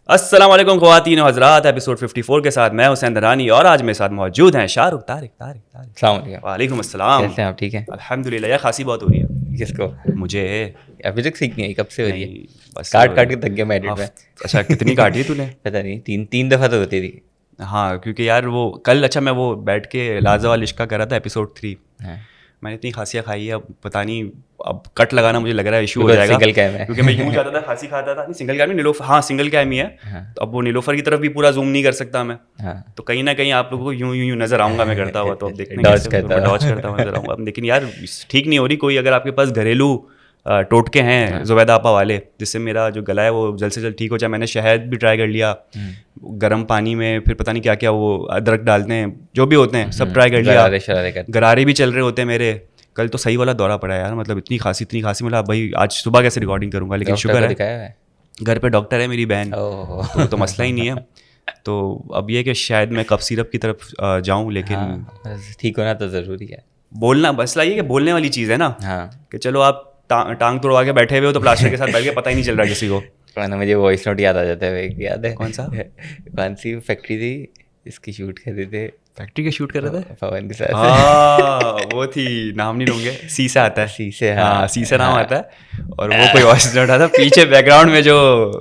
अस्सलाम वालेकुम ख़वातीन और हज़रात, एपिसोड 54 के साथ मैं हुसैन दरानी और आज मेरे साथ मौजूद हैं शाहरुख तारिक। वालेकुम अस्सलाम। कैसे हैं आप? ठीक है अल्हम्दुलिल्लाह। यार खांसी बहुत हो रही है। किसको? मुझे अभी तक सीखनी है, कब से हो रही है? बस काट के थक गया मैं एडिट में। अच्छा कितनी काटी है तूने? पता नहीं, तीन दफ़ा तो होती थी। हाँ क्योंकि यार वो कल अच्छा मैं वो बैठ के लाजा वाल इश्क का कर रहा था एपिसोड 3। हाँ। मैंने इतनी खांसियाँ खाई है, अब पता नहीं, अब कट लगाना मुझे लग रहा है इशू हो जाएगा। सिंगल कैम है क्योंकि मैं यूँ जाता था खांसी खाता था। नहीं सिंगल कैम नहीं, नीलोफर। हाँ सिंगल कैम ही है। हाँ। तो अब वो नीलोफर की तरफ भी पूरा जूम नहीं कर सकता मैं। हाँ। तो कहीं ना कहीं आप लोगों को यूं नजर आऊंगा मैं करता हुआ। तो अब देखते हैं डॉज कैसे मैं डॉज करता हुआ नजर आऊंगा। अब लेकिन यार ठीक नहीं हो रही। कोई अगर आपके पास घरेलू टोटके हैं जुबैदा आपा वाले, जिससे मेरा जो गला है वो जल्द से जल्द ठीक हो जाए। मैंने शहद भी ट्राई कर लिया, गर्म पानी में, फिर पता नहीं क्या क्या वो अदरक डालते हैं, जो भी होते हैं सब ट्राई कर लिया। गरारे भी चल रहे होते हैं मेरे। कल तो सही वाला दौरा पड़ा यार, मतलब इतनी खांसी मतलब भाई आज सुबह कैसे रिकॉर्डिंग करूंगा। लेकिन शुक्र है घर पे डॉक्टर है मेरी बहन, तो मसला ही नहीं है। तो अब ये कि शायद मैं कफ सिरप की तरफ जाऊं, लेकिन ठीक होना तो ज़रूरी है। बोलना मसला ये कि बोलने वाली चीज़ है ना। हाँ कि चलो आप टांग तोड़वा के बैठे हुए हो तो प्लास्टर के साथ बैठ के पता ही नहीं चल रहा किसी को। मुझे वॉइस नोट याद आ जाता है। याद है कौन सा? कौन सी फैक्ट्री थी इसकी शूट कर रहे थे? फैक्ट्री के शूट कर रहे थे पवन के साथ। हाँ वो थी, नाम नहीं लूंगे। सीसा आता है, सीसे। हाँ सीसा नाम आता है। और वो कोई वॉइस नोट आता, पीछे बैकग्राउंड में जो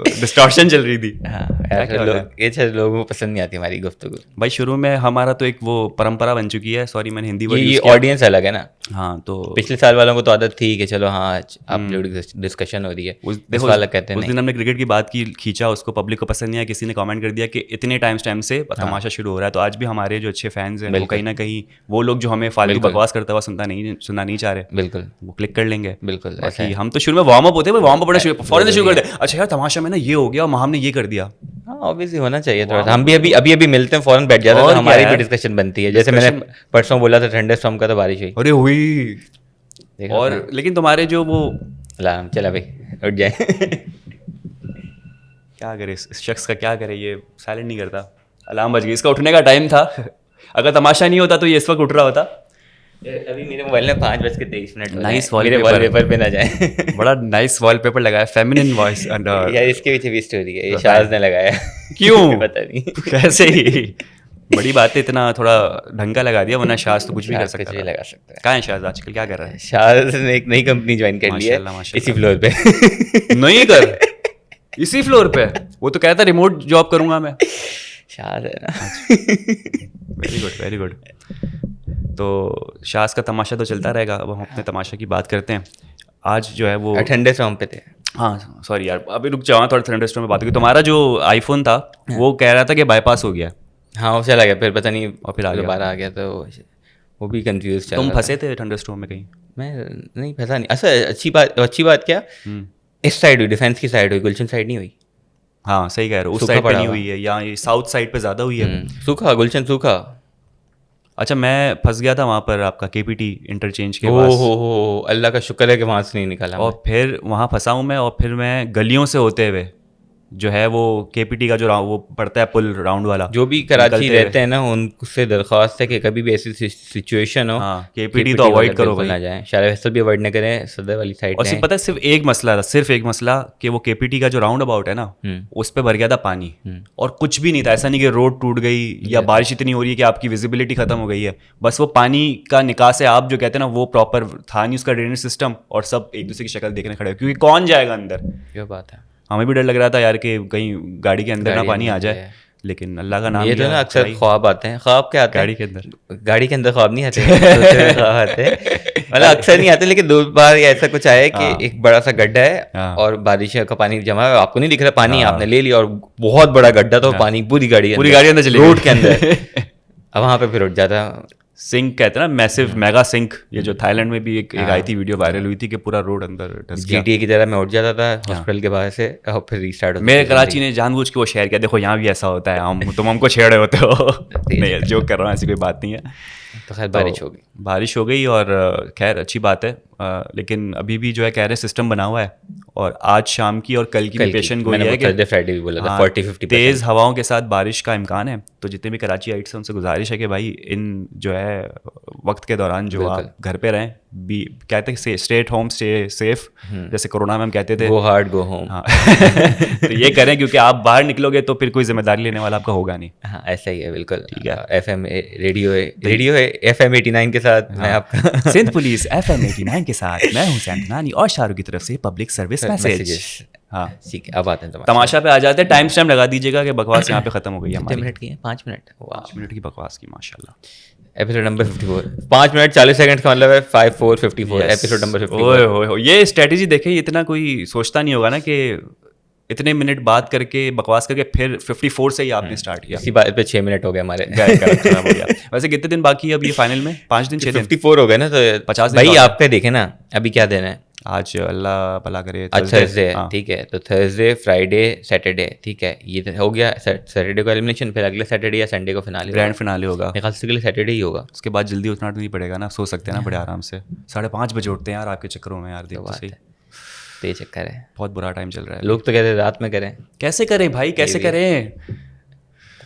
डिस्टॉर्शन चल रही थी। ये लोगों को पसंद नहीं आती हमारी गुफ्तगू। भाई शुरू में हमारा तो एक वो परंपरा बन चुकी है। सॉरी मैंने हिंदी वर्ड ये ऑडियंस अलग है ना। हाँ तो पिछले साल वालों को तो आदत थी कि चलो हाँ आप लोग डिस्कशन हो रही है, उस दिन हमने क्रिकेट की बात की, खींचा उसको, पब्लिक को पसंद नहीं आया। किसी ने कमेंट कर दिया कि इतने टाइम से तमाशा शुरू हो रहा है। तो आज भी हमारे जो अच्छे फैंस हैं वो कहीं ना कहीं वो लोग जो हमें फालतू बकवास करता हुआ सुनना नहीं चाह रहे, बिल्कुल वो क्लिक कर लेंगे। बिल्कुल बाकी हम तो शुरू में वार्म अप होते हैं, वार्म अप बड़ा फौरन से शुरू कर दे। अच्छा यार तमाशा में ना ये हो गया और हमने ये कर दिया। हाँ ऑब्वियसली होना चाहिए थोड़ा। हम भी अभी मिलते हैं, फौरन बैठ जाते हैं, तो हमारी भी डिस्कशन बनती है। जैसे मैंने परसों बोला था थंडर स्टॉर्म का, तो बारिश हुई। अरे हुई। और लेकिन तुम्हारे जो वो अलार्म चला भाई उठ जाए। क्या करे इस शख्स का, क्या करे, ये साइलेंट नहीं करता। अलार्म बज गई, इसका उठने का टाइम था। अगर तमाशा नहीं होता तो ये इस वक्त उठ रहा होता। अभी मेरे मोबाइल में 5:23 नाइस वॉलपेपर पे ना जाए। बड़ा नाइस वॉलपेपर लगाया, फेमिनिन वॉइस। यार इसके पीछे भी स्टोरी है, ये शाज ने लगाया। क्यों पता नहीं कैसे ही बड़ी बात है, इतना थोड़ा ढंग का लगा दिया, वरना शाज तो कुछ भी कर सकता है। लगा सकता है। कहाँ है शाज आजकल, क्या कर रहा है? शाज ने एक नई कंपनी ज्वाइन कर ली है इसी फ्लोर पे। नहीं कर इसी फ्लोर पे? वो तो कहता रिमोट जॉब करूंगा मैं। शाज है ना। Very good. तो शाज का तमाशा तो चलता रहेगा। अब हम अपने तमाशा की बात करते हैं। आज जो है वो ठंडे स्टॉर्म पे थे। हाँ सॉरी यार, अभी रुक जाओ, थोड़ा थंडर स्टॉर्म में बात होगी। तुम्हारा जो आईफोन था वो कह रहा था कि बाईपास हो गया। हाँ वो चला गया, फिर पता नहीं, और फिर दोबारा आ गया। तो वो भी कंफ्यूज चल। तुम फंसे थे थंडर स्टॉर्म में कहीं? मैं नहीं फंसा नहीं। अच्छा अच्छी बात क्या, इस साइड हुई, डिफेंस की साइड हुई, गुलशन साइड नहीं हुई। हाँ सही कह रहे हो, उस साइड पे नहीं हुई है, या ये साउथ साइड पे ज़्यादा हुई है। सूखा गुलशन सूखा। अच्छा मैं फंस गया था वहाँ पर आपका केपीटी इंटरचेंज के पास। हो अल्लाह का शुक्र है कि वहाँ से नहीं निकाला। और फिर वहाँ फंसा हूँ मैं, और फिर मैं गलियों से होते हुए जो है वो केपीटी का जो वो पड़ता है पुल राउंड वाला, जो भी कराची रहते हैं ना उनसे दरख्वास्त है कि कभी भी ऐसी सिचुएशन हो, हाँ केपीटी तो अवॉइड करो भाई। ना जाए, शायद फैसल भी अवॉइड ना करें, सदर वाली साइड। और सिर्फ पता है सिर्फ एक मसला कि वो केपीटी का जो राउंड अबाउट है ना, उस पर भर गया था पानी और कुछ भी नहीं था। ऐसा नहीं कि रोड टूट गई या बारिश इतनी हो रही है कि आपकी विजिबिलिटी खत्म हो गई है, बस वो पानी का निकास है आप जो कहते हैं ना वो प्रॉपर था नहीं उसका ड्रेनेज सिस्टम, और सब एक दूसरे की शक्ल देखने खड़े, क्योंकि कौन जाएगा अंदर। ये बात है। हमें भी डर लग रहा था यार कि कहीं गाड़ी के अंदर ना पानी आ जाए, लेकिन अल्लाह का नाम। ये तो ना अक्सर ख्वाब आते हैं। ख्वाब क्या आते हैं गाड़ी के अंदर ख्वाब नहीं आते। ख्वाब आते मतलब अक्सर नहीं आते, लेकिन 2 बार ऐसा कुछ आया कि एक बड़ा सा गड्ढा है और बारिश का पानी जमा है, आपको नहीं दिख रहा पानी, आपने ले लिया और बहुत बड़ा गड्ढा था, पानी पूरी गाड़ी अंदर चली, रोड के अंदर। अब वहाँ पे फिर उठ जाता सिंक कहते हैं ना, मैसिव मेगा सिंक। ये जो थाईलैंड में भी एक आई थी वीडियो वायरल हुई थी कि पूरा रोड अंदर धस गया। GTA की तरह मैं उठ जाता था हॉस्पिटल के बाहर से, और फिर रीस्टार्ट होता। मेरे कराची ने जानबूझ के वो शेयर किया, देखो यहाँ भी ऐसा होता है, तुम हमको छेड़ रहे होते हो। नहीं जोक कर रहा हूँ, ऐसी कोई बात नहीं है। तो खैर बारिश हो गई और खैर अच्छी बात है। लेकिन अभी भी जो है कह रहे सिस्टम बना हुआ है, और आज शाम की और कल की पेशन गोई है कि फ्राइडे भी बोला था 40-50 तेज़ हवाओं के साथ बारिश का इम्कान है। तो जितने भी कराची आइट्स हैं उनसे गुजारिश है कि भाई इन जो है वक्त के दौरान जो आप घर पे रहें, कहते हैं stay at home stay safe, जैसे कोरोना में हम कहते थे गो हार्ड गो होम। हाँ तो ये करें, क्योंकि आप बाहर निकलोगे तो फिर कोई जिम्मेदारी लेने वाला आपका होगा नहीं। हाँ ऐसा ही है बिल्कुल। ठीक है, FM रेडियो है FM 89 के साथ मैं आपका सिंध पुलिस FM 89 के साथ मैं हूँ सैम धनानी और शाहरुख की तरफ से पब्लिक सर्विस मैसेज। हाँ ठीक है, अब आते हैं तमाशा पे आ जाते हैं। टाइम स्टैम्प लगा दीजिएगा कि बकवास यहाँ पे खत्म हो गई है हमारी। 5 मिनट की है, 5 मिनट 5 मिनट की बकवास की माशाल्लाह। एपिसोड नंबर 54, 5 मिनट 40 सेकंड का मतलब है 54 एपिसोड नंबर 54। ओए ये स्ट्रेटेजी देखे, इतना कोई सोचता नहीं होगा ना कि इतने मिनट बात करके बकवास करके फिर 54 से ही आपने स्टार्ट किया। इसी बात पे 6 मिनट हो गए हमारे। खराब हो गया। वैसे कितने दिन बाकी है अब ये फाइनल में? 5 दिन 6 दिन 54 हो गए ना, तो 50 दिन भाई आपका देखे ना अभी क्या दिन है। आज अल्लाह भला करे, आज थर्सडे है, ठीक है, तो थर्सडे फ्राइडे सैटरडे, ठीक है, ये हो गया सैटरडे को एलिमिनेशन, फिर अगले सैटरडे या संडे को फिनाले, ग्रैंड फिनाले होगा। मेरे ख्याल से अगले सैटरडे ही होगा। उसके बाद जल्दी उठना नहीं पड़ेगा ना, सो सकते हैं ना बड़े आराम से। 5:30 बजे उठते हैं यार आपके चक्करों में यार, देखो सही तो ये चक्कर है, बहुत बुरा टाइम चल रहा है। लोग तो कहते हैं रात में करें, कैसे करें भाई कैसे करें?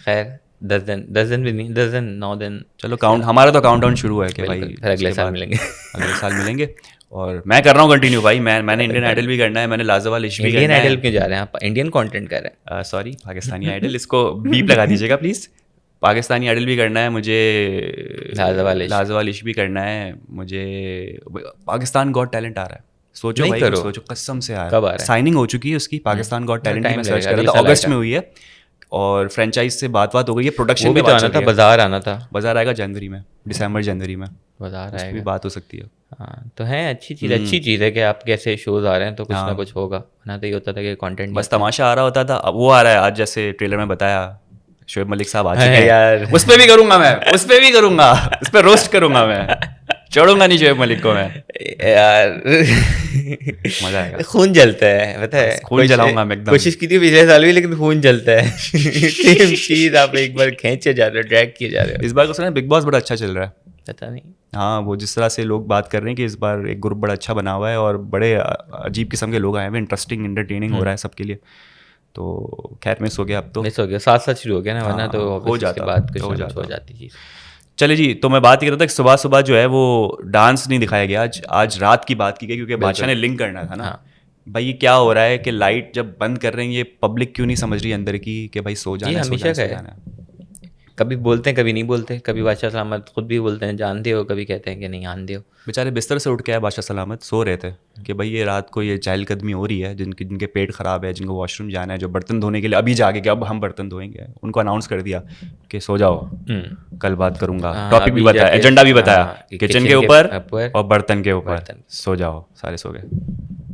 खैर 10 दिन भी नहीं, 10 दिन 9 दिन, चलो काउंट, हमारा तो काउंट डाउन शुरू है कि भाई फिर अगले साल मिलेंगे। अगले साल मिलेंगे। और मैं कर रहा हूँ कंटिन्यू भाई, मैंने इंडियन आइडल भी करना है, मैंने लाजवाब इश्क भी करना है। इंडियन आइडल क्यों जा रहे हैं आप? इंडियन कंटेंट कर रहे हैं। सॉरी पाकिस्तानी आइडल, इसको बीप लगा दीजिएगा प्लीज़। पाकिस्तानी आइडल भी करना है मुझे, लाजवाब इश्क भी करना है मुझे। पाकिस्तान गॉट टैलेंट आ रहा है, सोचो भाई, सोचो कसम से कब आ रहा है? साइनिंग हो चुकी है उसकी, पाकिस्तान गॉट टैलेंट की मैं सर्च कर रहा था, अगस्त में हुई है और फ्रेंचाइज से बात हो गई है, प्रोडक्शन में आना था, बाजार आना था, बाजार आएगा जनवरी में, दिसंबर जनवरी में बाजार आएगा, भी बात हो सकती है। हाँ तो है अच्छी चीज़ है कि आप कैसे शोज आ रहे हैं तो कुछ ना कुछ होगा, ना तो ये होता था कि कंटेंट बस तमाशा आ रहा होता था। अब वो आ रहा है, आज जैसे ट्रेलर में बताया शोएब मलिक साहब आ चुके हैं यार, उस पर भी करूंगा मैं, उस पर भी करूंगा, उस पर रोस्ट करूंगा मैं, छोड़ूंगा नहीं शोएब मलिक को मैं यार। मजा आएगा, खून जलता है, पता है, खून जलाऊंगा मैं एकदम। कोशिश की थी पिछले साल भी, लेकिन खून जलता है। सेम चीज आप एक बार खींचे जा रहे हो, ड्रैग किए जा रहे हो। इस बार को सुना बिग बॉस बड़ा अच्छा चल रहा है, पता नहीं। हाँ वो जिस तरह से लोग बात कर रहे हैं कि इस बार एक ग्रुप बड़ा अच्छा बना हुआ है और बड़े अजीब किस्म के लोग आए हुए, इंटरेस्टिंग इंटरटेनिंग हो रहा है सबके लिए। तो खैर मिस हो गया, अब तो मिस हो गया, साथ शुरू हो गया ना, वरना तो हो जाता, बात कुछ हो जाती चीज़। चले जी, तो मैं बात कर रहा था कि सुबह सुबह जो है वो डांस नहीं दिखाया गया, आज रात की बात की गई, क्योंकि बादशाह ने लिंक करना था ना। भाई ये क्या हो रहा है कि लाइट जब बंद कर रहे हैं, ये पब्लिक क्यों नहीं समझ रही अंदर की कि भाई सो जाना, हमेशा का है, कभी बोलते हैं कभी नहीं बोलते, कभी बादशाह सलामत खुद भी बोलते हैं जानते हो, कभी कहते हैं कि नहीं जानते हो। बेचारे बिस्तर से उठ के आए बादशाह सलामत, सो रहे थे कि भाई ये रात को ये चहलकदमी हो रही है, जिनके पेट खराब है, जिनको वॉशरूम जाना है, जो बर्तन धोने के लिए अभी जाके कि अब हम बर्तन धोएंगे, उनको अनाउंस कर दिया कि सो जाओ, कल बात करूंगा। टॉपिक भी बताया, एजेंडा भी बताया, किचन के ऊपर और बर्तन के ऊपर, सो जाओ, सारे सो गए।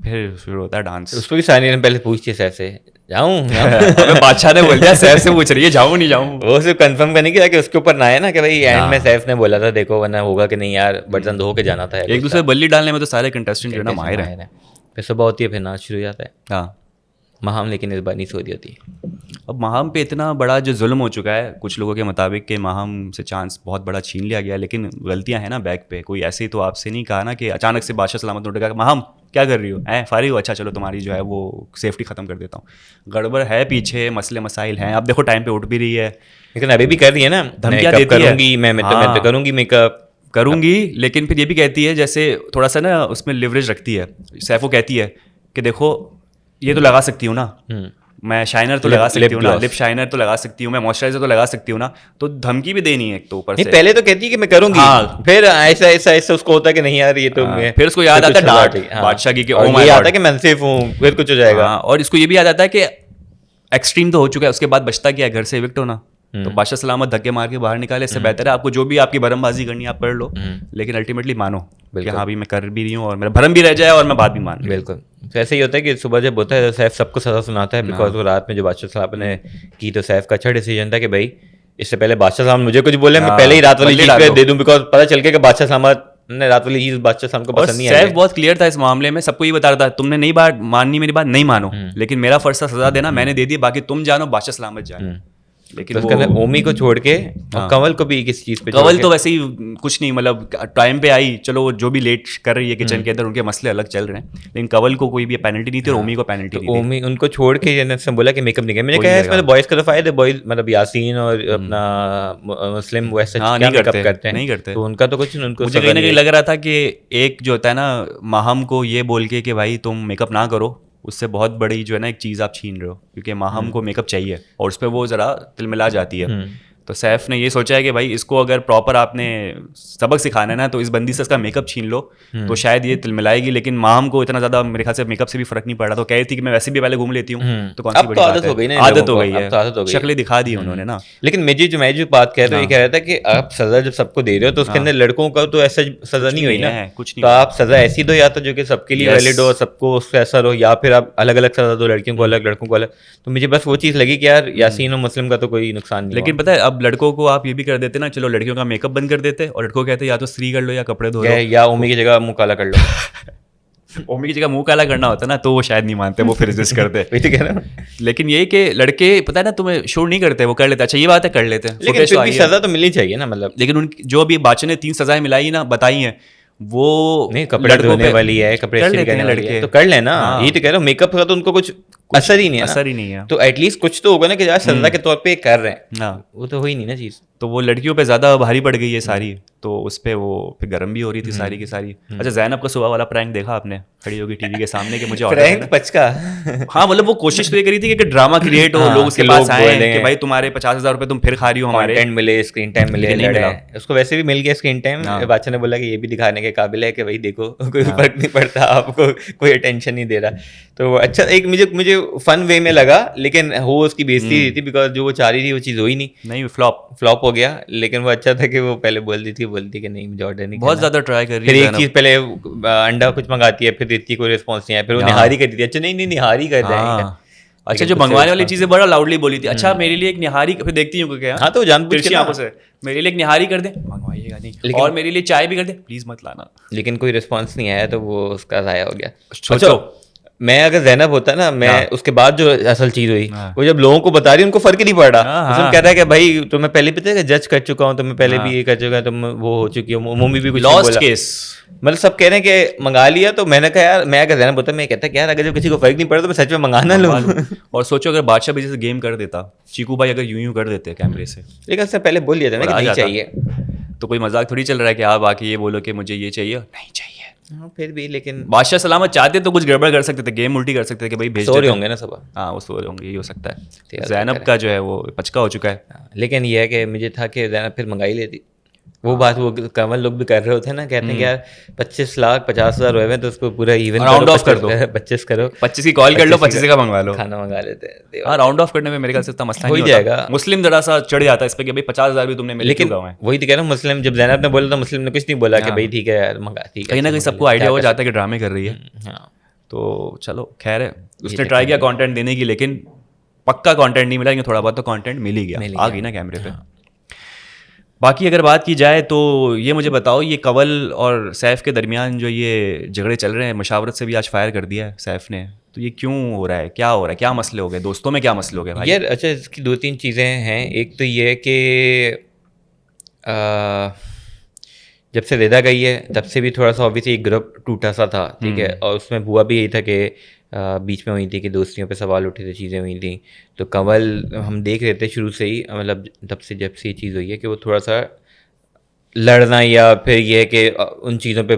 फिर शुरू होता है डांस, उस पर भी सानी पहले पूछती है सैफ से, जाऊँ? बादशाह ने बोल दिया सैफ से पूछ रही है जाऊँ नहीं जाऊँ, वो सिर्फ कंफर्म करने के ताकि उसके ऊपर ना है ना कि भाई एंड में सैफ ने बोला था देखो वरना होगा कि नहीं यार बर्तन धो के जाना था। एक दूसरे बल्ली डालने में तो सारे कंटेस्टेंट जो है ना माहिर हैं। फिर सुबह होती है, फिर नाच शुरू हो जाता है। हाँ महाम लेकिन इस बार नहीं सो रही होती। अब महाम पे इतना बड़ा जो जुल्म हो चुका है कुछ लोगों के मुताबिक कि महाम से चांस बहुत बड़ा छीन लिया गया, लेकिन गलतियां हैं ना बैक पे। कोई ऐसे ही तो आपसे नहीं कहा ना कि अचानक से बादशाह सलामत ने उठा कि महाम क्या कर रही हो, फारिग हो, अच्छा चलो तुम्हारी जो है वो सेफ्टी ख़त्म कर देता हूँ। गड़बड़ है पीछे, मसले मसाइल हैं। अब देखो टाइम पे उठ भी रही है, लेकिन अभी भी कर रही है ना, धमकियाँ देती है, मैं तो करूँगी मेकअप करूँगी, लेकिन फिर ये भी कहती है जैसे थोड़ा सा ना उसमें लिवरेज रखती है। सैफो कहती है कि देखो ये तो लगा सकती हूँ ना, मैं शाइनर तो लगा सकती हूँ ना, लिप शाइनर तो लगा सकती हूँ, मैं मॉइस्चराइजर तो लगा सकती हूँ ना, तो धमकी भी देनी है एक तो ऊपर से। पहले तो कहती है कि मैं करूंगी, हाँ, फिर ऐसा ऐसा ऐसा उसको होता है कि नहीं यार ये तो हाँ, फिर उसको याद आता है डांट बादशाह की, ओ माय गॉड, आता है कि मैं सेफ हूँ, फिर कुछ हो जाएगा। और इसको ये भी याद आता है कि एक्सट्रीम तो हो चुका है, उसके बाद बचता क्या है, घर से इविक्ट होना। तो बादशाह सलामत धक्के मार के बाहर निकाले, इससे बेहतर है आपको जो भी आपकी भरमबाजी करनी है आप कर लो, लेकिन अल्टीमेटली मानो कि हाँ भी मैं कर भी रही हूँ और मेरा भरम भी रह जाए और मैं बात भी मान। बिल्कुल, तो ऐसे ही होता है कि सुबह जब होता है तो सैफ सबको सजा सुनाता है, बिकॉज वो रात में जो बादशाह सलामत ने की तो सैफ का अच्छा डिसीजन था कि भाई इससे पहले बादशाह सलामत मुझे कुछ बोले, मैं पहले ही रात वाली चीज दे दूं, बिकॉज पता चल गया कि बादशाह सलामत ने रात वाली चीज बादशाह सलामत को पसंद नहीं आई। सैफ बहुत क्लियर था इस मामले में, सबको ये बता रहा था तुमने नहीं बात माननी, मेरी बात नहीं मानो, लेकिन मेरा फर्ज था सजा देना, मैंने दे दी, बाकी तुम जानो बादशाह सलामत जाए। लेकिन तो ओमी को छोड़ के और कंवल को भी किस चीज पे कंवल तो वैसे ही कुछ नहीं, मतलब टाइम पे आई, चलो जो भी लेट कर रही है किचन के अंदर, उनके मसले अलग चल रहे हैं, लेकिन कंवल को कोई भी पेनल्टी नहीं थी और ओमी को पेनल्टी नहीं थी। ओमी उनको छोड़ के जैसे बोला कि मेकअप नहीं किया, मैंने कहा इसमें बॉयज का तो फायदा है, बॉयज मतलब यासीन और अपना मुस्लिम वैसे क्या मेकअप करते हैं, नहीं करते, तो उनका तो कुछ नहीं। उनको मुझे कहीं ना कहीं लग रहा था कि एक जो होता है ना माहम को ये बोल के कि भाई तुम मेकअप ना करो, उससे बहुत बड़ी जो है ना एक चीज़ आप छीन रहे हो, क्योंकि माहम को मेकअप चाहिए और उस पर वो ज़रा तिलमिला जाती है। तो सैफ ने ये सोचा है कि भाई इसको अगर प्रॉपर आपने सबक सिखाना है ना तो इस बंदी से इसका मेकअप छीन लो तो शायद ये तिलमिलाएगी। लेकिन माहम को इतना ज़्यादा मेरे ख्याल से मेकअप से भी फर्क नहीं पड़ रहा, तो कह रही थी कि मैं वैसे भी पहले घूम लेती हूँ, तो कौन सी बड़ी बात है, आदत हो गई है, शक्लें दिखा दी उन्होंने ना। लेकिन मैं जो बात कह रहा हूँ, ये कह रहा था कि आप सजा जब सबको दे रहे हो तो उसके अंदर लड़कों का तो ऐसा सजा नहीं हुई ना, कुछ नहीं, तो आप सजा ऐसी दो या तो जो कि सबके लिए वैलिड हो, सबको उसका असर हो, या फिर आप अलग अलग सजा दो, लड़कियों को अलग लड़कों को अलग। तो मुझे बस वो चीज़ लगी कि यार यासीन और मुस्लिम का तो कोई नुकसान नहीं। लेकिन पता है अब लड़कों को आप ये भी कर देते ना, चलो लड़कियों का मेकअप बंद कर देते और लड़कों कहते या तो स्त्री कर लो या कपड़े धो लो, या ओमी की जगह मुंह काला कर लो। ओमी की जगह मुंह काला करना होता ना तो वो शायद नहीं मानते, वो फिर रेजिस्ट करते। वही तो कह रहा हूं। लेकिन यही कि लड़के पता है ना तुम्हें शो नहीं करते, वो कर लेते, अच्छा ये बात है कर लेते हैं, लेकिन फिर भी सजा तो मिलनी चाहिए ना, मतलब। लेकिन उन जो भी बादशाह ने 3 सजाएं मिलाई ना बताई हैं वो नहीं, कपड़े धोने वाली है, कपड़े इस्त्री करने वाली है, तो कर लेना। यही तो कह रहा हूँ, मेकअप का तो उनको कुछ असर ही नहीं है, असर ही नहीं है, तो एटलीस्ट कुछ तो होगा ना कि यार सजा के तौर पे कर रहे हैं, वो तो हो ही नहीं ना चीज। तो वो लड़कियों पे ज्यादा भारी पड़ गई है सारी, तो उस पे वो फिर गर्म भी हो रही थी सारी की सारी। अच्छा ज़ैनब का सुबह वाला प्रैंक देखा आपने, खड़ी होगी टीवी के सामने कि मुझे प्रैंक पचका। हाँ मतलब वो कोशिश तो ये करी थी कि ड्रामा क्रिएट हो, लोग उसके पास आए कि भाई तुम्हारे 50,000 रुपए तुम फिर खा रही हो, हमारे कंटेंट मिले, स्क्रीन टाइम मिले, नहीं मिला उसको, वैसे भी मिल गया स्क्रीन टाइम। बादशाह ने बोला कि ये भी दिखाने के काबिल है कि भाई देखो कोई फर्क नहीं पड़ता, आपको कोई अटेंशन नहीं दे रहा। तो अच्छा एक मुझे फन वे में लगा, लेकिन हो उसकी बेइज्जती हुई थी बिकॉज जो वो चाह रही थी वो चीज़ हुई नहीं, फ्लॉप हो गया। लेकिन वो अच्छा था कि वो पहले बोलती कि नहीं मुझे ऑर्डर नहीं, बहुत ज्यादा ट्राई कर रही है। फिर एक चीज पहले अंडा कुछ मंगाती है, फिर इतनी कोई रिस्पॉन्स नहीं आया, फिर वो निहारी कर दी, अच्छा नहीं निहारी कर रहे हैं। अच्छा जो मंगवाने वाली चीजें बड़ा लाउडली बोली थी, अच्छा मेरे लिए एक निहारी, फिर देखती हूँ क्या, हाँ तो जानबूझ के आंखों से मेरे लिए एक निहारी कर दे, मंगवाइएगा नहीं, और मेरे लिए चाय भी कर दे प्लीज मत लाना। लेकिन कोई रिस्पॉन्स नहीं आया तो वो उसका जाया हो गया। सोचो मैं अगर ज़ैनब होता ना, मैं उसके बाद जो असल चीज हुई वो जब लोगों को बता रही उनको फर्क ही नहीं पड़ रहा, उसमें कह रहा है कि भाई तो मैं पहले भी पता है जज कर चुका हूँ, तो मैं पहले भी ये कर चुका हूँ, तुम वो हो चुकी हो, मम्मी भी कुछ लॉस्ट केस, मतलब सब कह रहे हैं कि मंगा लिया। तो मैंने कहा यार मैं अगर ज़ैनब होता मैं कहता कि यार अगर जब किसी को फर्क नहीं पड़ा तो मैं सच में मंगाना लूँ। और सोचो अगर बादशाह भी जैसे गेम कर देता, चीकू भाई अगर यूं कर देते कैमरे से, लेकिन उससे पहले बोल दिया था ना कि नहीं चाहिए, तो कोई मजाक थोड़ी चल रहा है कि आप आके ये बोलो कि मुझे ये चाहिए, नहीं चाहिए। हाँ फिर भी, लेकिन बादशाह सलामत चाहते तो कुछ गड़बड़ कर सकते थे, गेम उल्टी कर सकते थे कि भाई भेज सो रहे होंगे ना सब। हाँ वो सो रहे होंगे, ये हो सकता है। ज़ैनब का जो है वो पचका हो चुका है। लेकिन ये है कि मुझे था कि ज़ैनब फिर मंगाई लेती, वो बात वो कंवल लोग भी कर रहे होते हैं ना, कहते हैं कि यार 25,50,000 हुए तो उसको पूरा इवन राउंड ऑफ कर दो, 25 करो, 25 की कॉल कर लो, 25 का मंगवा लो, खाना मंगा लेते हैं। हाँ राउंड ऑफ करने में मेरे ख्याल से इतना मसला हो जाएगा। मुस्लिम जरा सा चढ़ जाता है इस पे कि भाई 50,000 भी तुमने मेरे लेकिन वही तो कह रहा हूँ, मुस्लिम जब ज़ैनब ने बोला तो मुस्लिम ने कुछ नहीं बोला कि भाई ठीक है यार मंगा, ठीक है, कहीं ना कहीं सबको आइडिया हो जाता है कि ड्रामे कर रही है। तो चलो खैर है, उसने ट्राई किया कंटेंट देने की, लेकिन पक्का कंटेंट नहीं मिला, लेकिन थोड़ा बहुत तो कंटेंट मिल ही गया, आ गई ना कैमरे पे। बाकी अगर बात की जाए तो ये मुझे बताओ, ये कंवल और सैफ के दरमियान जो ये झगड़े चल रहे हैं, मशावरत से भी आज फायर कर दिया है सैफ ने, तो ये क्यों हो रहा है, क्या हो रहा है, क्या मसले हो गए दोस्तों में, क्या मसले हो गए भाई? यार अच्छा इसकी 2-3 चीज़ें हैं। एक तो ये है कि जब से रेदा गई है तब से भी थोड़ा सा ऑब्वियसली एक ग्रुप टूटा सा था, ठीक है, और उसमें बुआ भी यही था कि बीच में हुई थी कि दोस्तियों पे सवाल उठे थे, चीज़ें हुई थी। तो कंवल हम देख रहे थे शुरू से ही, मतलब तब से जब से ये चीज़ हुई है कि वो थोड़ा सा लड़ना या फिर ये है कि उन चीज़ों पे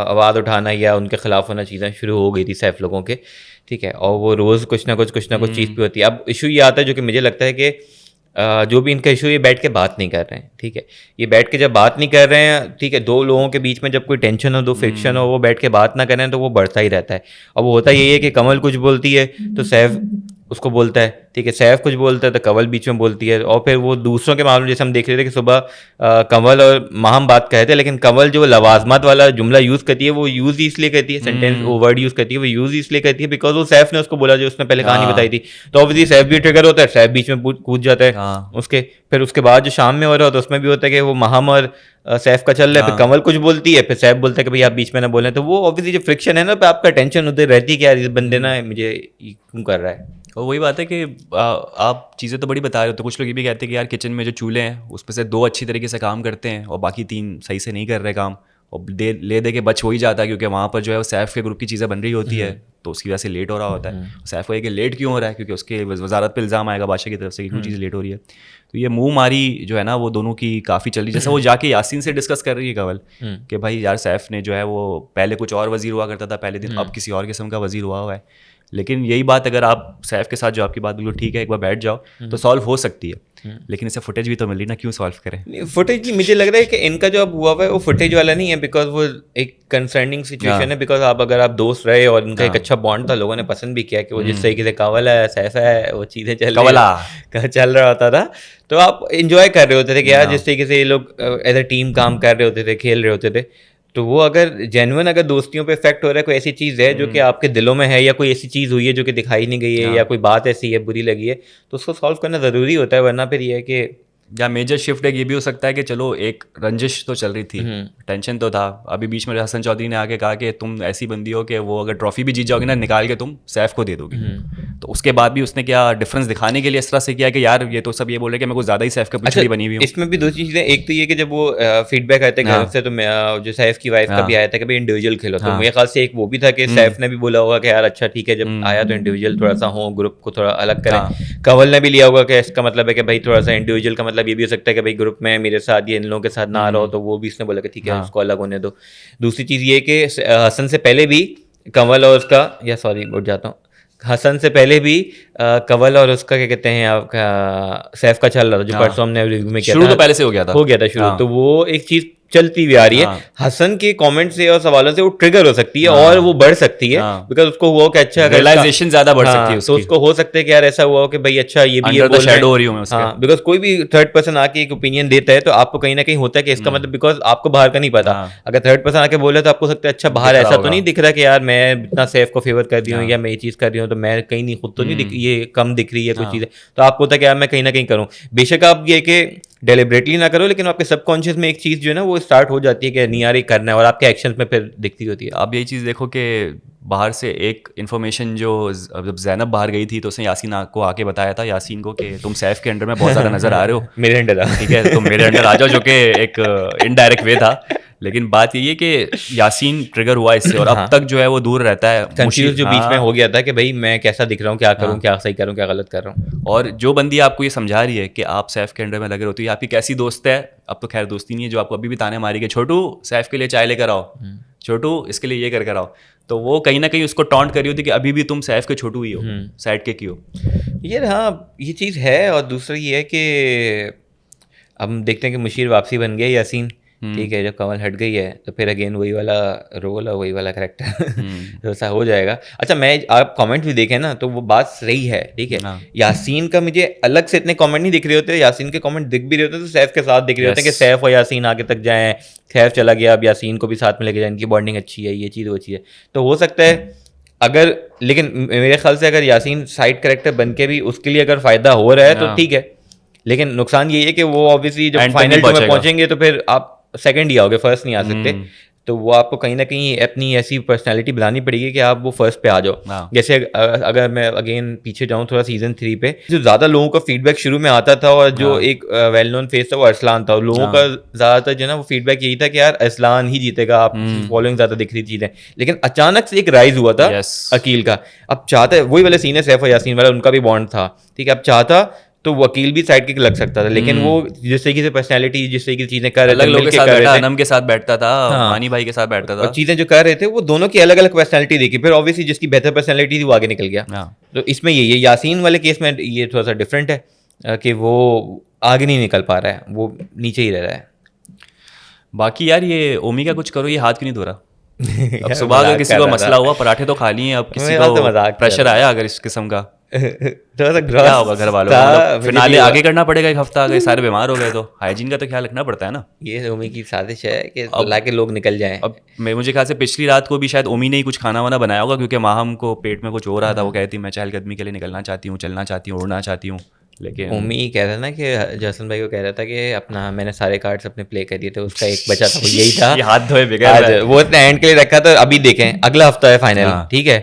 आवाज़ उठाना या उनके ख़िलाफ़ होना चीज़ें शुरू हो गई थी सैफ लोगों के, ठीक है, और वो रोज़ कुछ ना कुछ चीज़ पे होती है। अब इशू ये आता है जो कि मुझे लगता है कि जो भी इनका इशू, ये बैठ के बात नहीं कर रहे हैं, ठीक है, ये बैठ के जब बात नहीं कर रहे हैं, ठीक है, दो लोगों के बीच में जब कोई टेंशन हो, दो फ्रिक्शन हो, वो बैठ के बात ना करें तो वो बढ़ता ही रहता है। और वो होता यही है कि कंवल कुछ बोलती है तो सैफ उसको बोलता है, ठीक है, सैफ कुछ बोलता है तो कंवल बीच में बोलती है, और फिर वो दूसरों के मामले जैसे हम देख रहे थे कि सुबह कंवल और माहम बात कहते हैं, लेकिन कंवल जो लवाजमात वाला जुमला यूज़ करती है वो यूज़ इसलिए करती है, सेंटेंस वो वर्ड यूज़ करती है, वो यूज़ इसलिए करती है बिकॉज वो सैफ ने उसको बोला जो उसने पहले कहानी बताई थी, तो ऑब्वियसली सैफ भी ट्रिगर होता है, सैफ बीच में कूद जाता है उसके। फिर उसके बाद जो शाम में हो रहा होता है उसमें भी होता है कि वो माहम और सैफ का चल रहा है, फिर कंवल कुछ बोलती है, फिर सैफ बोलता है कि भाई आप बीच में ना बोलें, तो वो ऑब्वियसली जो फ्रिक्शन है ना, आपका टेंशन उधर रहती है कि यार इस बंदे ना मुझे क्यों कर रहा है। और वही बात है कि आप चीज़ें तो बड़ी बता रहे हो, तो कुछ लोग ये भी कहते हैं कि यार किचन में जो चूल्हे हैं उसमें से 2 अच्छी तरीके से काम करते हैं और बाकी 3 सही से नहीं कर रहे काम, और दे के बच हो ही जाता है, क्योंकि वहाँ पर जो है वो सैफ के ग्रुप की चीज़ें बन रही होती है, तो उसकी वजह से लेट हो रहा होता है। सैफ को ये कि लेट क्यों हो रहा है, क्योंकि उसके वजारत पे इल्ज़ाम आएगा बादशाह की तरफ से कि क्यों चीज़ लेट हो रही है। तो ये मुँह मारी जो है ना वो दोनों की काफ़ी चल रही, जैसे वो जाके यासीन से डिस्कस कर रही है कंवल कि भाई यार सैफ ने जो है वो पहले कुछ और वज़ीर हुआ करता था पहले दिन, अब किसी और किस्म का वज़ीर हुआ है। लेकिन यही बात अगर आप सैफ के साथ, जो आपकी बात बिल्कुल ठीक है, एक बार बैठ जाओ तो सॉल्व हो सकती है, लेकिन इसे फुटेज भी तो मिल रही ना, क्यों सॉल्व करें फुटेज? मुझे लग रहा है कि इनका जो अब हुआ है वो फुटेज वाला नहीं है, बिकॉज वो एक कंसर्निंग सिचुएशन है, बिकॉज अगर आप दोस्त रहे और इनका एक अच्छा बॉन्ड था, लोगों ने पसंद भी किया कि वो जिस तरीके से कावल है, सैफ है, वो चीज़ें चल रहा होता था, तो आप इंजॉय कर रहे होते थे कि यार जिस तरीके से ये लोग एज अ टीम काम कर रहे होते थे, खेल रहे होते थे। तो वो अगर जेन्युइन अगर दोस्तियों पे इफेक्ट हो रहा है, कोई ऐसी चीज़ है जो कि आपके दिलों में है, या कोई ऐसी चीज़ हुई है जो कि दिखाई नहीं गई है, या कोई बात ऐसी है बुरी लगी है, तो उसको सॉल्व करना ज़रूरी होता है, वरना फिर ये है कि या मेजर शिफ्ट है। ये भी हो सकता है कि चलो एक रंजिश तो चल रही थी, टेंशन तो था, अभी बीच में हसन चौधरी ने आके कहा कि तुम ऐसी बंदी हो कि वो अगर ट्रॉफी भी जीत जाओगे ना, निकाल के तुम सैफ को दे दोगी, तो उसके बाद भी उसने क्या डिफरेंस दिखाने के लिए इस तरह से किया कि यार ये तो सब ये बोल रहे कि मैं कुछ ज़्यादा ही सैफ का पिछड़ी बनी हुई हूँ। इसमें भी 2 चीज़ें, एक तो ये कि जब वो फीडबैक आते घर से, तो जो सैफ की वाइफ का भी आया था कि भाई इंडिविजुअल खेलो, तो मेरे ख्याल से एक वो भी था कि सैफ ने भी बोला होगा कि यार अच्छा ठीक है, जब आया तो इंडिविजुअल थोड़ा सा हो, ग्रुप को थोड़ा अलग करें। कंवल ने भी लिया होगा कि इसका मतलब है कि भाई थोड़ा सा इंडिविजुअल का मतलब ये भी हो सकता है कि भाई ग्रुप में मेरे साथ ये इन लोगों के साथ ना रहो, तो वो भी इसने बोला कि ठीक है उसको अलग होने दो। दूसरी चीज़ ये कि हसन से पहले भी कंवल और उसका, या सॉरी उठ जाता हूँ, हसन से पहले भी कंवल और उसका क्या कहते हैं आपका सैफ का चल रहा था, जो परसों हमने रिव्यू में किया था, शुरू तो पहले से हो गया था शुरू, तो वो एक चीज़ चलती हुई आ रही है। हसन के कमेंट से और सवालों से वो ट्रिगर हो सकती है और वो बढ़ सकती है, बिकॉज उसको हुआ कि अच्छा रियलाइजेशन ज्यादा बढ़ सकती है, तो उसको हो सकता है कि यार ऐसा हुआ हो कि भाई अच्छा ये भी ये बोल रहा है, हाँ, बिकॉज कोई भी थर्ड पर्सन आके एक ओपिनियन देता है तो आपको कहीं ना कहीं होता है कि इसका मतलब, बिकॉज आपको बाहर का नहीं पता, अगर थर्ड पर्सन आके बोले तो आपको सकता है अच्छा बाहर ऐसा तो नहीं दिख रहा कि यार मैं इतना सैफ को फेवर कर रही हूँ या मैं ये चीज़ कर रही हूँ, तो मैं कहीं नहीं, खुद तो नहीं ये कम दिख रही है कुछ चीज़ें, तो आपको होता है कि यार मैं कहीं ना कहीं करूँ। बेशक आप ये कि डेलिब्रेटली ना करो, लेकिन आपके सबकॉन्शियस में एक चीज़ जो है ना वो स्टार्ट हो जाती है कि नहीं यार ये करना है, और आपके एक्शन में फिर दिखती होती है। आप यही चीज़ देखो कि बाहर से एक इन्फॉर्मेशन जो जब जैनब बाहर गई थी तो उसने यासीन को आके बताया था, यासीन को, कि तुम सैफ के अंडर में बहुत ज़्यादा नज़र आ रहे हो, मेरे अंडर आ, ठीक है, तुम मेरे अंडर आ जाओ, जो कि एक इनडायरेक्ट वे था। लेकिन बात यही है कि यासीन ट्रिगर हुआ इससे, और अब तक जो है वो दूर रहता है, कंफ्यूज जो बीच में हो गया था कि भाई मैं कैसा दिख रहा हूँ, क्या करूँ, क्या सही करूँ, क्या गलत कर रहा हूँ। और जो बंदी आपको ये समझा रही है कि आप सैफ के अंडर में लगे होती है, आपकी कैसी दोस्त है, अब तो खैर दोस्ती नहीं है, जो आपको अभी भी ताने मारी कि छोटू सैफ के लिए चाय लेकर आओ, छोटू इसके लिए ये कर कर आओ, तो वो कहीं ना कहीं उसको टॉन्ट करी होती कि अभी भी तुम सैफ के छोटू ही हो, साइड के की हो। यार हाँ ये चीज़ है। और दूसरा ये है कि अब हम देखते हैं कि मुशीर वापसी बन गया यासीन, ठीक है, जब कंवल हट गई है तो फिर अगेन वही वाला रोल और वही वाला कैरेक्टर तो ऐसा हो जाएगा। अच्छा मैं आप कमेंट भी देखें ना तो वो बात सही है, ठीक है, यासीन का मुझे अलग से इतने कमेंट नहीं दिख रहे होते, यासीन के कमेंट दिख भी रहे होते तो सैफ के साथ दिख रहे होते हैं कि सैफ और यासीन आगे तक जाएं, सैफ चला गया अब यासीन को भी साथ में लेके जाए, इनकी बॉन्डिंग अच्छी है, ये चीज़ वो चीज़ है, तो हो सकता है अगर, लेकिन मेरे ख्याल से अगर यासीन साइड कैरेक्टर बन के भी उसके लिए अगर फ़ायदा हो रहा है तो ठीक है, लेकिन नुकसान ये है कि वो ऑब्वियसली जब फाइनल टू में पहुंचेंगे तो फिर आप सेकंड ही आओगे, फर्स्ट नहीं आ सकते, तो वो आपको कहीं ना कहीं अपनी ऐसी पर्सनालिटी बनानी पड़ेगी कि आप वो फर्स्ट पे आ जाओ। जैसे अगर मैं अगेन पीछे जाऊँ थोड़ा सीजन 3 पे, जो ज़्यादा लोगों का फीडबैक शुरू में आता था और जो एक वेल नोन फेस था वो अरसलान था, और लोगों का ज़्यादातर जो है ना वो फीडबैक यही था कि यार अरसलान ही जीतेगा, आप फॉलोइंग ज़्यादा दिख रही चीज़ें, लेकिन अचानक से एक राइज हुआ था अकील का। अब चाहता है वही वाले सीन है सैफ और यासीन वाला, उनका भी बॉन्ड था, ठीक है, अब चाहता तो वकील भी साइड किक लग सकता था, लेकिन वो जिस तरीके से पर्सनैलिटी, जिस तरीके की चीजें कर रहे थे, अलग लोगों के साथ बैठा, अनम के साथ बैठता था, मानी भाई के साथ बैठता था, और चीजें जो कर रहे थे वो दोनों की अलग अलग पर्सनैलिटी देखी, फिर ऑब्वियसली जिसकी बेहतर पर्सनैलिटी थी वो आगे निकल गया। तो इसमें ये यासीन वाले केस में ये थोड़ा सा डिफरेंट है कि वो आगे नहीं निकल पा रहा है, वो नीचे ही रह रहा है। बाकी यार ये ओमी का कुछ करो, ये हाथ क्यों नहीं धो रहा? अब सुबह अगर किसी को मसला हुआ, पराठे तो खा लिए, अब किसी को प्रेशर आया अगर इस किस्म का, क्या होगा घर वालों को? फिनाले आगे करना पड़ेगा, एक हफ्ता अगर सारे बीमार हो गए तो हाइजीन का तो ख्याल रखना पड़ता है ना। ये ओमी की साजिश है कि लाके लोग निकल जाएं। अब मुझे ख्याल से पिछली रात को भी शायद ओमी ने ही कुछ खाना वाना बनाया होगा, क्योंकि माहम को पेट में कुछ हो रहा था, वो कहती मैं चहलकदमी के लिए निकलना चाहती हूँ, चलना चाहती हूँ, उड़ना चाहती हूँ, लेकिन ओमी कह रहा था ना कि जसन भाई को कह रहा था कि अपना मैंने सारे कार्ड्स अपने प्ले कर दिए थे, उसका एक बचा था, वो यही था, हाथ धोए बगैर वो इतना एंड के लिए रखा था। अभी देखें अगला हफ्ता है फाइनल, ठीक है,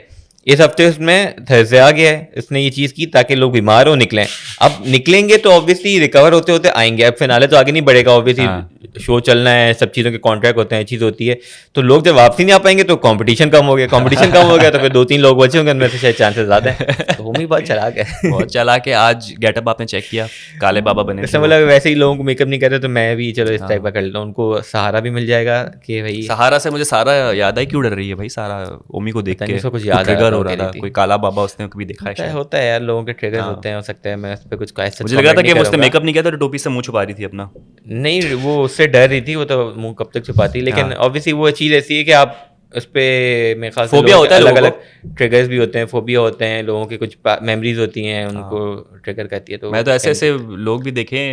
इस हफ्ते उसमें थर्सडे आ गया है, उसने ये चीज़ की ताकि लोग बीमार हो निकलें। अब निकलेंगे तो ऑब्वियसली रिकवर होते होते आएंगे, अब फिनाले तो आगे नहीं बढ़ेगा ऑब्वियसली, शो चलना है, सब चीज़ों के कॉन्ट्रैक्ट होते हैं, चीज़ होती है, तो लोग जब वापसी नहीं आ पाएंगे तो कंपटीशन कम हो गया, कंपटीशन कम हो गया तो फिर 2-3 लोग बचे होंगे, उनमें से शायद चांसेस ज़्यादा है। तो वो भी बहुत चालाक है, बहुत चालाक है। आज गेटअप आपने चेक किया, काले बाबा बने इससे मतलब वैसे ही लोगों को मेकअप नहीं कर रहे तो मैं भी चलो इस टाइप का कर लेता हूँ, उनको सहारा भी मिल जाएगा कि भाई। सहारा से मुझे सारा याद है, क्यों डर रही है भाई सारा ओमी को देख के, कुछ याद ट्रिगर हो रहा था, कोई काला बाबा उसने कभी देखा है शायद? होता है यार, लोगों के ट्रिगर होते हैं, हो सकता है मैं उस पर कुछ मुझे लगा था कि उसने मेकअप नहीं किया था, टोपी से मुंह छुपा रही थी अपना। नहीं, वो उससे डर रही थी, वो तो मुंह कब तक छुपाती, लेकिन ऑब्वियसली वो चीज़ ऐसी है कि आप उस पर मेरे ख्याल से फोबिया होता है, अलग अलग ट्रिगर्स भी होते हैं, फोबिया होते हैं, लोगों की कुछ मेमोरीज होती हैं उनको ट्रिगर करती है। तो मैं तो ऐसे ऐसे लोग भी देखे,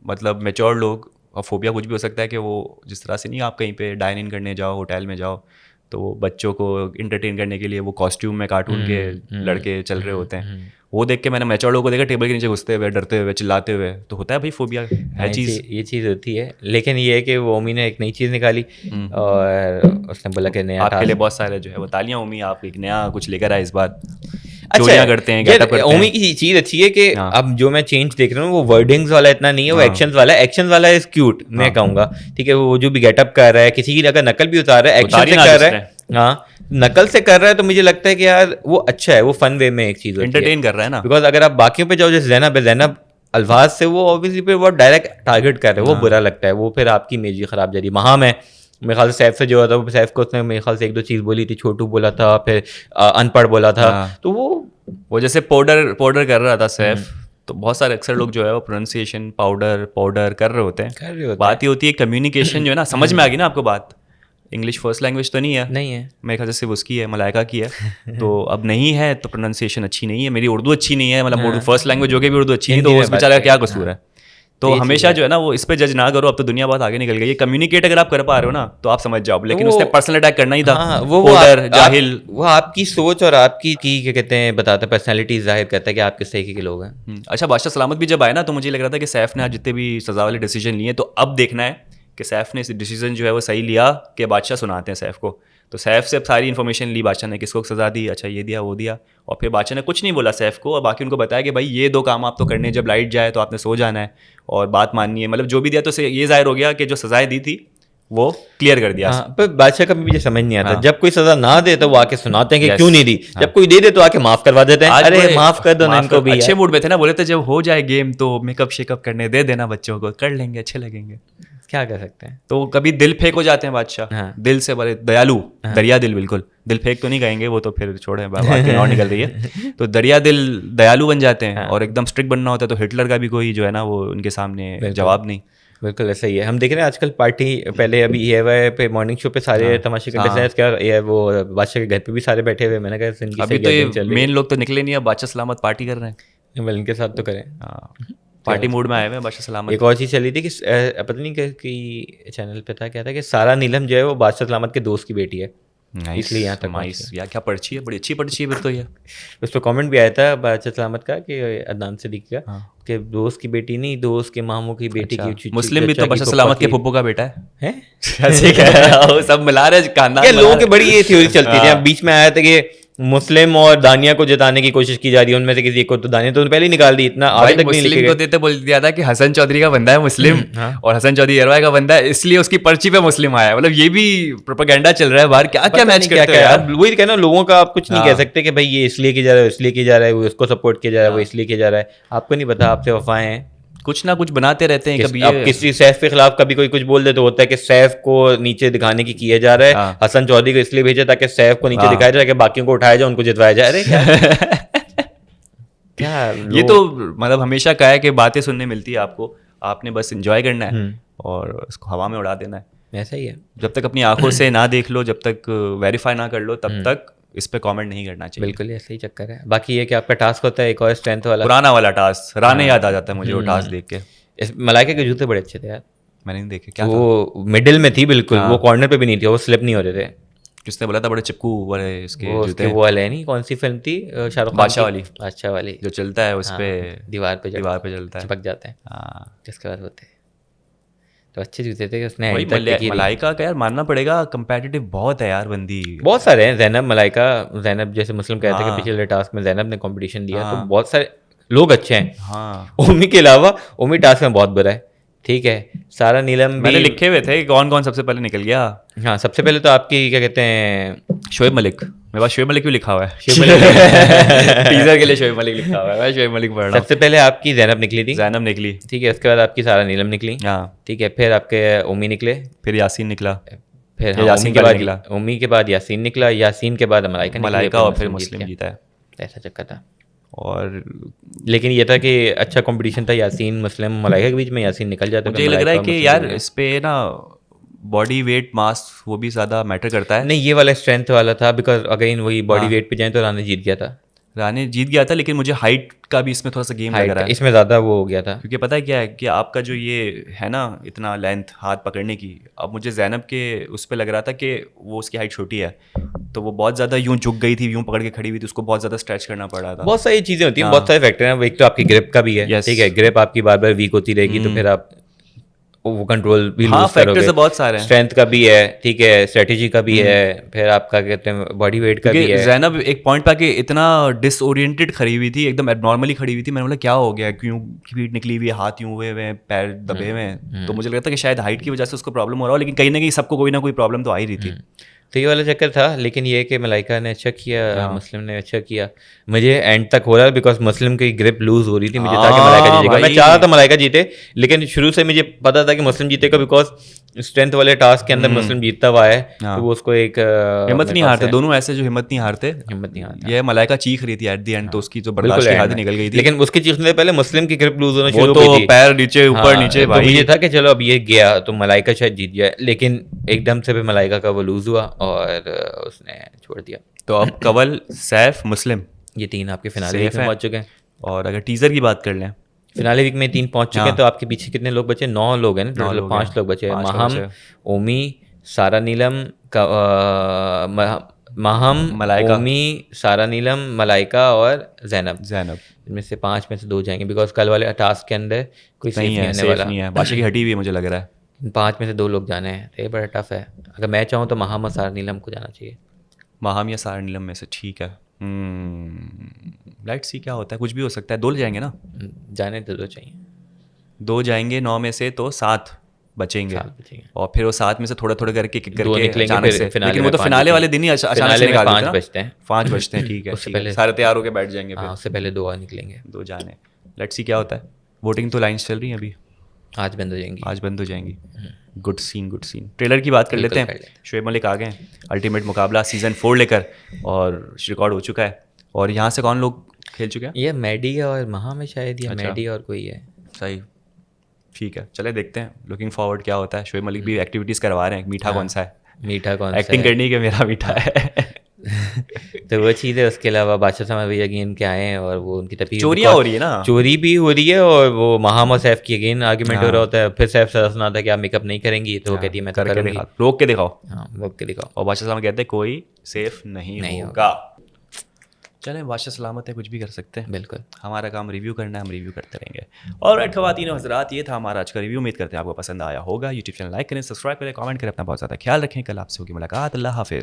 मतलब मेच्योर लोग, और फोबिया कुछ भी हो सकता है कि वो जिस तरह से नहीं, आप कहीं पे डाइन इन करने जाओ, होटल में जाओ, तो वो बच्चों को इंटरटेन करने के लिए वो कॉस्ट्यूम में कार्टून के लड़के चल रहे होते हैं, वो देख के मैंने मैच्योर लोगों को देखा टेबल के नीचे घुसते हुए, डरते हुए, चिल्लाते हुए, तो होता है भाई फोबिया है चीज़, ये चीज़ होती है। लेकिन ये है कि वो ओमी ने एक नई चीज़ निकाली और उसने बोला कि नया आपके लिए बहुत सारे जो है वो तालियां ओमी, आप एक नया कुछ लेकर आए इस बार। चोरियां करते हैं, गेटअप करते हैं। ओमी की चीज अच्छी है कि अब जो मैं चेंज देख रहा हूँ वो वर्डिंग्स वाला इतना नहीं है, वो एक्शंस वाला है। एक्शंस वाला इज क्यूट, मैं कहूंगा, ठीक है। वो जो भी गेटअप कर रहा है, किसी की अगर नकल भी उतार रहा है, एक्शन से कर रहा है, हाँ नकल से कर रहा है, तो मुझे लगता है कि यार वो अच्छा है, वो फन वे में एक चीज एंटरटेन कर रहा है ना। बिकॉज अगर आप बाकियों पे जाओ, जैसे जैनब अल्फाज से वो ऑब्वियसली पे बहुत डायरेक्ट टारगेट कर रहे हैं, वो बुरा लगता है, वो फिर आपकी इमेज भी खराब जा रही है। महाम है मेरे ख्याल से सैफ से जो था, वो सैफ को उसने मेरे ख्याल से 1-2 चीज़ बोली थी, छोटू बोला था, फिर अनपढ़ बोला था, तो वो जैसे पाउडर कर रहा था सैफ, तो बहुत सारे अक्सर लोग जो है वो प्रोनाउंसिएशन पाउडर कर रहे होते हैं। बात ये होती है कम्युनिकेशन जो है ना, समझ में आ गई ना आपको बात। इंग्लिश फर्स्ट लैंग्वेज तो नहीं है मेरे ख्याल से, सिर्फ उसकी है, मलाइका की है। तो अब नहीं है तो प्रोनाउंसिएशन अच्छी नहीं है, मेरी उर्दू अच्छी नहीं है, मतलब उर्दू फर्स्ट लैंग्वेज हो गई भी उर्दू अच्छी नहीं, तो उस बेचारे का क्या कसूर है। तो हमेशा जो है ना वो इस पे जज ना करो, अब तो दुनिया बहुत आगे निकल गई है। कम्युनिकेट अगर आप कर पा रहे हो ना तो आप समझ जाओ, लेकिन उसने पर्सनल अटैक करना ही था। वो जाहिल, वो आपकी सोच और आपकी क्या कहते हैं बताता है, पर्सनैलिटी जाहिर करता है कि आप किस तरीके के लोग हैं। अच्छा, बादशाह सलामत भी जब आए ना तो मुझे लग रहा था कि सैफ ने आज जितने भी सजा वाले डिसीजन लिए, तो अब देखना है कि सैफ ने इस डिसीजन जो है वो सही लिया कि बादशाह सुनाते हैं सैफ को। तो सैफ से अब सारी इन्फॉर्मेशन ली बादशाह ने, किसको सजा दी, अच्छा ये दिया वो दिया, और फिर बादशाह ने कुछ नहीं बोला सैफ को, और बाकी उनको बताया कि भाई ये 2 काम आप तो करने, जब लाइट जाए तो आपने सो जाना है और बात माननी है, मतलब जो भी दिया तो ये जाहिर हो गया कि जो सजाएं दी थी वो क्लियर कर दिया। पर बादशाह का भी मुझे समझ नहीं आता, जब कोई सजा ना दे तो वो आके सुनाते हैं कि क्यों नहीं दी, जब कोई दे दे तो आके माफ करवा देते हैं, अरे माफ कर दो ना इनको भी। अच्छे मूड में थे ना, बोले थे जब हो जाए गेम तो मेकअप शेकअप करने दे देना बच्चों को, कर लेंगे, अच्छे लगेंगे, क्या कर सकते हैं। तो कभी दिल फेंक हो जाते हैं बादशाह, दिल से बड़े दयालु, दरिया दिल, बिल्कुल दिल फेंक तो नहीं कहेंगे, वो तो फिर छोड़े, बात और निकल रही है। तो दरिया दिल दयालु बन जाते हैं, और एकदम स्ट्रिक्ट बनना होता है तो हिटलर का भी कोई जो है ना वो उनके सामने जवाब नहीं। बिल्कुल ऐसा ही है। हम देख रहे हैं आजकल पार्टी, पहले अभी ये पे मॉर्निंग शो पे सारे तमाशे करते हैं, क्या ये वो बादशाह के घर पे भी सारे बैठे हुए, मैंने कहा अभी तो मेन लोग तो निकले नहीं, अब बादशाह सलामत पार्टी कर रहे हैं, वेल इनके साथ तो करें, पार्टी मूड में आए हुए बादशाह सलामत। एक और चीज़ चली थी कि पता नहीं कि चैनल पे था, क्या था कि सारा नीलम जो है वो बादशाह सलामत के दोस्त की बेटी है, इसलिए यहाँ तक यार क्या पर्ची है, बड़ी अच्छी पर्ची है फिर तो। ये उस पर कमेंट भी आया था बादशाह सलामत का कि अदनान सिद्दीकी का, कि दोस्त की बेटी नहीं, दोस्त के मामू की बेटी की। मुस्लिम भी तो बादशाह सलामत के फुप्पो का बेटा है, ऐसे क्या सब मिला रहे खानदान। लोगों की बड़ी ये थ्योरी चलती थी, बीच में आया था कि मुस्लिम और दानिया को जिताने की कोशिश की जा रही है, उनमें से किसी को, तो दानिया तो पहले ही निकाल दी, इतना आगे तक नहीं लिखे को देते बोल दिया था कि हसन चौधरी का बंदा है मुस्लिम और हसन चौधरी अरवा का बंदा है, इसलिए उसकी पर्ची पे मुस्लिम आया। मतलब ये भी प्रोपेगेंडा चल रहा है बाहर, क्या क्या मैच करते हैं यार। वही कहना, लोगों का आप कुछ नहीं कह सकते कि भाई ये इसलिए किया जा रहा है, इसलिए किया जा रहा है, वो इसको सपोर्ट किया जा रहा है, वो इसलिए किया जा रहा है, आपको नहीं पता, आपसे वफाएं हैं, कुछ ना कुछ बनाते रहते हैं। कभी अब किसी सैफ के खिलाफ कभी कोई कुछ बोल दे तो होता है कि सैफ को नीचे दिखाने की किया जा रहा है, हसन चौधरी को इसलिए भेजा ताकि सैफ को नीचे दिखाया जाए, कि बाकियों को उठाया जाए, उनको जितवाया जाए। अरे क्या ये तो मतलब हमेशा कहा है कि बातें सुनने मिलती है आपको, आपने बस एंजॉय करना है और उसको हवा में उड़ा देना है। ऐसा ही है, जब तक अपनी आंखों से ना देख लो, जब तक वेरीफाई ना कर लो, तब तक इस पे कमेंट नहीं करना चाहिए। बिल्कुल ऐसा ही चक्कर है। बाकी ये कि आपका टास्क होता है एक और स्ट्रेंथ वाला, पुराना वाला टास्क, राने याद आ जाता है मुझे वो टास्क देख के। मलाइका के जूते बड़े अच्छे थे यार, मैंने नहीं देखे। क्या वो मिडिल में थी बिल्कुल, वो कॉर्नर पे भी नहीं थी, वो स्लिप नहीं हो रहे थे। किसने बोला था बड़े चिपकू वाले इसके जूते? वो वाले नहीं, कौन सी फिल्म थी शाहरुख बादशाह वाली जो चलता है उस पे, दीवार पे चलता है, चिपक जाते हैं, हाँ, जिसके बाद होते हैं। तो अच्छे जूते थे, उसने वही मलाइका का यार मानना पड़ेगा, कंपेटिटिव बहुत है यार बंदी। बहुत सारे हैं, जैनब, मलाइका, जैनब जैसे मुस्लिम कहते हैं कि हाँ। पिछले टास्क में जैनब ने कंपटीशन दिया, तो हाँ। बहुत सारे लोग अच्छे हैं। हाँ ओमी के अलावा, ओमी टास्क में बहुत बुरा है, ठीक है। सारा नीलम भी मैंने लिखे हुए थे कौन कौन सबसे पहले निकल गया। हाँ, सबसे पहले तो आपकी क्या कहते हैं, शोएब मलिक, मेरे पास शोएब मलिक भी लिखा हुआ है। शोएब मलिक टीजर के लिए शोएब मलिक लिखा हुआ है, मैं शोएब मलिक पढ़ रहा हूँ। सबसे पहले आपकी जैनब निकली थी, जैनब निकली, ठीक है। उसके बाद आपकी सारा नीलम निकली, हाँ। ठीक है। फिर आपके ओमी निकले, फिर यासीन निकला, फिर या यासीन ओमी के पहले बाद निकला। ओमी के बाद यासीन निकला, यासीन के बाद मलाइका निकली, मलाइका और फिर मुस्लिम जीता है। ऐसा चक्कर था। और लेकिन ये था कि अच्छा कंपटीशन था, यासीन, मुस्लिम, मलाइका के बीच में यासीन निकल जाता। मुझे लग रहा है कि यार इस पे ना बॉडी वेट, मास, वो भी ज़्यादा मैटर करता है। नहीं, ये वाला स्ट्रेंथ वाला था, बिकॉज अगेन वही बॉडी वेट पे जाए तो रानी जीत गया था। रानी जीत गया था, लेकिन मुझे हाइट का भी इसमें थोड़ा सा गेम लग रहा है। इसमें ज़्यादा वो हो गया था, क्योंकि पता है क्या है कि आपका जो ये है ना इतना लेंथ हाथ पकड़ने की, अब मुझे जैनब के उस पर लग रहा था कि वो उसकी हाइट छोटी है, तो वो बहुत ज़्यादा यूं झुक गई थी, यूं पकड़ के खड़ी हुई थी, उसको बहुत ज़्यादा स्ट्रेच करना पड़ रहा था। बहुत सारी चीज़ें होती हैं, बहुत सारे फैक्टर हैं। एक तो आपकी ग्रिप का भी है, ठीक है। ग्रिप आपकी बार बार वीक होती रहेगी, तो फिर आप वो कंट्रोल भी लूज करोगे। से बहुत सारे हैं। स्ट्रेंथ का भी है, ठीक है, स्ट्रेटेजी का भी है, फिर आपका कहते हैं बॉडी वेट का भी है। जैनब एक पॉइंट पे आके इतना डिसओरिएंटेड खड़ी हुई थी, एकदम एबनॉर्मली खड़ी हुई थी। मैंने बोला क्या हो गया, क्यों पीठ निकली हुई, हाथ यूं हुए हुए, पैर दबे हुए। तो मुझे लगता है कि शायद हाइट की वजह से उसको प्रॉब्लम हो रहा हो, लेकिन कहीं ना कहीं सबको कोई ना कोई प्रॉब्लम तो आ ही रही थी। तो ये वाला चक्कर था। लेकिन ये कि मलाइका ने अच्छा किया, मुस्लिम ने अच्छा किया। मुझे एंड तक हो रहा है बिकॉज मुस्लिम की ग्रिप लूज हो रही थी, मुझे था कि मलाइका जीतेगा। मैं चाह रहा था मलाइका जीते, लेकिन शुरू से मुझे पता था कि मुस्लिम जीतेगा, बिकॉज स्ट्रेंथ वाले टास्क के अंदर मुस्लिम जीतता हुआ है, तो वो उसको एक हिम्मत नहीं हारते दोनों ऐसे, जो हिम्मत नहीं हारते। ये मलाइका चीख रही थी एट द एंड, तो उसकी जो बर्दाश्त की हद निकल गई थी। लेकिन उसके चीखने से पहले मुस्लिम की ग्रिप लूज होना शुरू हो गई थी, पैर नीचे ऊपर नीचे। तो मुझे था कि चलो अब ये गया तो मलाइका शायद जीत जाए, लेकिन एकदम से भी मलाइका का वो लूज हुआ और उसने छोड़ दिया। तो अब कवल, सैफ, मुस्लिम, ये तीन आपके फिनाले वीक में पहुंच चुके हैं। और अगर टीजर की बात कर लें, फिनाले वीक में 3 पहुंच चुके हैं, तो आपके पीछे कितने लोग बचे? 9 लोग हैं ना, 5 लोग बचे। महम, ओमी, सारा नीलम, महम, मलाइका, ओमी, सारा नीलम, मलाइका और जैनब। इनमें से 5 में से 2 जाएंगे, बिकॉज कल वाले टास्क के अंदर कोई सेफ नहीं आने वाला है। बादशाह की हटी हुई है मुझे लग रहा है। 5 में से 2 लोग जाने हैं, तो ये बड़ा टफ है। अगर मैं चाहूँ तो महम और सारा नीलम को जाना चाहिए। महम या सारा नीलम में से, ठीक है। लेट्स सी क्या होता है, कुछ भी हो सकता है। 2 जाएंगे ना, जाने तो 2 चाहिए। 2 जाएंगे 9 में से, तो 7 बचेंगे। और फिर वो 7 में से थोड़ा थोड़ा करके अचानक से, लेकिन वो तो फिनाले वाले दिन ही अचानक से निकाल देते हैं। 5 बचते हैं, 5 बचते हैं, ठीक है। सारे तैयार होकर बैठ जाएंगे, उससे पहले 2 और निकलेंगे, 2 जाने। लेट्स सी क्या होता है। वोटिंग तो लाइन्स चल रही हैं अभी, आज बंद हो जाएंगी, आज बंद हो जाएंगी। Good scene, good scene. Trailer की बात कर लेते हैं। शोएब मलिक आ गए अल्टीमेट मुकाबला सीजन 4 लेकर, और रिकॉर्ड हो चुका है। और यहाँ से कौन लोग खेल चुके हैं? ये मैडी और महा में शायद, या मैडी और कोई है। सही, ठीक है, चले देखते हैं। लुकिंग फॉरवर्ड क्या होता है। शोएब मलिक भी एक्टिविटीज़ करवा रहे हैं। मीठा कौन सा है, मीठा कौन सा, एक्टिंग करनी के मेरा मीठा है। तो वो चीज़ है। उसके अलावा बादशाह साहब भैया अगेन के आए हैं, और वो उनकी तफीर, चोरियाँ हो रही है ना, चोरी भी हो रही है, और वो महाम और सैफ की अगेन आर्ग्यूमेंट हो रहा होता है। फिर सैफ से सुना था कि आप मेकअप नहीं करेंगी, तो वो कहती है मैं तो करूंगी, रोक के दिखाओ। हाँ, रोक के दिखाओ। और बादशाह साहब कहते हैं कोई सेफ नहीं होगा। चलें, बादशाह सलामत है, कुछ भी कर सकते हैं। बिल्कुल, हमारा काम रिव्यू करना है, हम रिव्यू करते रहेंगे। और राइट ख़वातीन और हज़रात, ये था हमारा आज का रिव्यू। उम्मीद करते हैं आपको पसंद आया होगा। यूट्यूब चैनल लाइक करें, सब्सक्राइब करें, कमेंट करें। अपना बहुत ज़्यादा ख्याल रखें। कल आपसे होगी मुलाकात। अल्लाह हाफिज़।